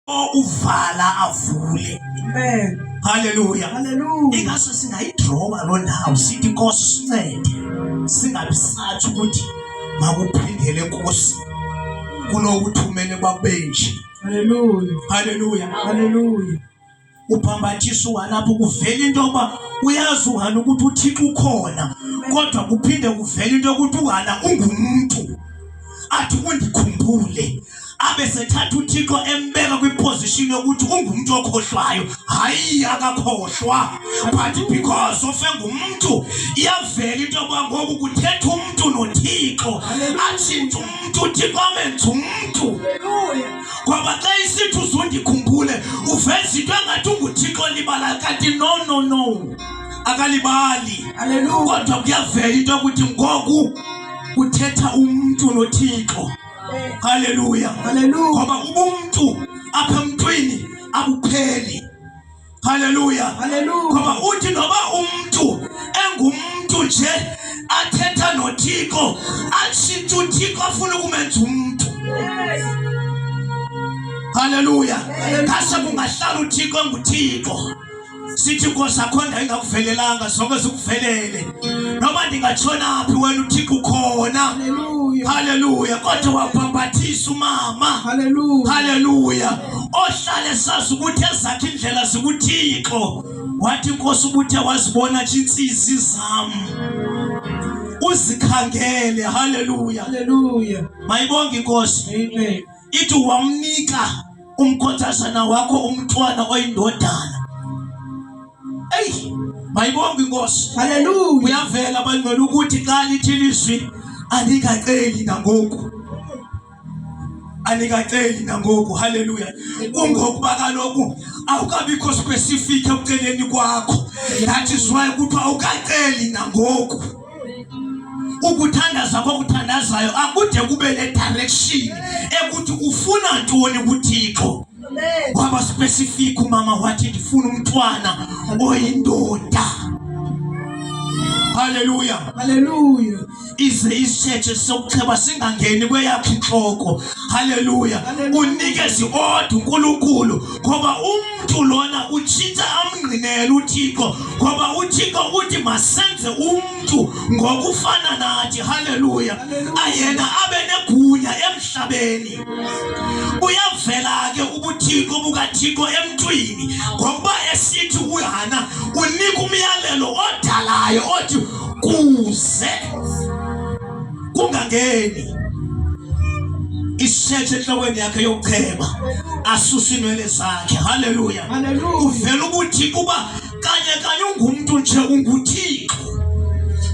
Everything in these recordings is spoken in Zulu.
uvala avule. Amen. Hallelujah. Hallelujah. Ingase singayidroba lo ndawo sithi Nkosi sincede. Singabisathi ukuthi makuphindele Nkosi kunokuthumene kwabenji. Hallelujah. Hallelujah. Hallelujah. Uphambathiso walapho kuvela into yokuba uyazi uhana ukuthi uThixo ukhona, kodwa kuphinde kuvela into yokuthi uhana ungumuntu. Athi undikhumbule abe sethatha uThixo embeka kwiposition yokuthi ungumuntu okhohlwayo. Hayi akakhohlwa, but because of engumuntu iyavela into yokuba ngoku kuthetha umuntu noThixo, atshintsha umuntu uThixo amenze umuntu. Ngoba xa isithi uzundikhumbule uveza into engathi unguThixo libala, kanti no akalibali. Hallelujah. Kodwa kuyavela into yokuthi ngoku uthetha umuntu noThixo. Hallelujah. Hallelujah. Ngoba ubuntu apha emntwini abupheli. Hallelujah. Hallelujah. Ngoba uthi noba umuntu engumuntu nje athetha noThixo, atshintsha uThixo afuna ukumenza umuntu. Hallelujah. Kase kungahlala uThixo enguThixo. Sithi Nkosi akhonda ingakuvelelanga sonke sikuvelele. Noma ndingatshona phi wena uThixo ukhona. Hallelujah. Hallelujah. Kodwa wabhambathisa umama. Hallelujah. Hallelujah. Ohlale sazi ukuthi ezakhe indlela zikuThixo. Wathi Nkosi ubuthe wazibona nje insizwe zami. Uzikhangele. Hallelujah. Hallelujah. Mayibonge Nkosi. Amen. Ithi wamnika umkhothazana wakho umntwana oyindodana. Hey, mayibonge Nkosi. Hallelujah. Uyavela abangcwele ukuthi xa lithi ilizwi alikaceli nangoku. Alikaceli nangoku. Hallelujah. Kungokuba kaloku awukabikho specific ekuceleni kwakho. That is why kuthiwa awukaceli nangoku. Ukuthandaza kokuthandazayo akude kube le direction ekuthi ufuna ntoni kuThixo. Kwaba specific umama wathi ndifuna umntwana oyindoda. Hallelujah. Hallelujah. Ize isitshethe sokucheba singangeni kweyakho inhloko. Hallelujah. Unikeze odwa uNkulunkulu ngoba umuntu lona utshintsha amngqinele uThixo, ngoba uThixo uthi masenze umuntu ngokufana nathi. Hallelujah. Ayena abe negunya emhlabeni. Uyavela ke ubuthixo bukaThixo emntwini ngokuba esithi uyana unika umyalelo odalayo othi kuze kungangeni isitshethe enhlokweni yakhe yokucheba asuse inwele zakhe. Hallelujah. Hallelujah. Uvela ubuthixo kuba kanye ungumuntu nje unguThixo,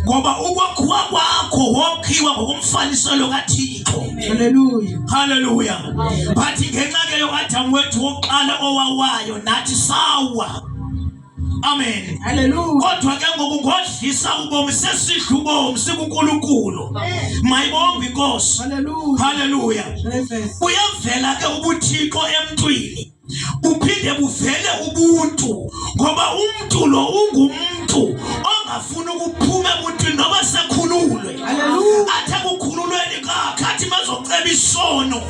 ngoba ukwakhiwa kwakho wakhiwa ngokomfaniselo kaThixo. Hallelujah. Hallelujah. But ngenxa ke yoAdam wethu wokuqala owawayo nathi sawa. Amen. Hallelujah. Kodwa ke ngoku ngodlisa ubomi sesidla ubomi sikuNkulunkulu. Mayibonge Nkosi. Hallelujah. Hallelujah. Amen. Uyavela ke ubuthixo emntwini, buphinde buvele ubuntu, ngoba umuntu lo ungumuntu ongafuna ukuphuma ebuntwini noba sekhululwe. Hallelujah. Athe kukhululweni kwakhe athi mazoceba isono,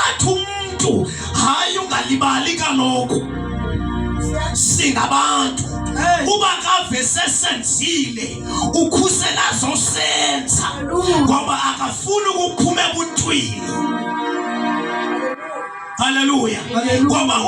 athi umuntu hayi ungalibali kaloku singabantu. Uba kave sesenzile ukhusela zosenza, ngoba akafuni ukuphuma ebuntwini. Hallelujah. Hallelujah. Ngoba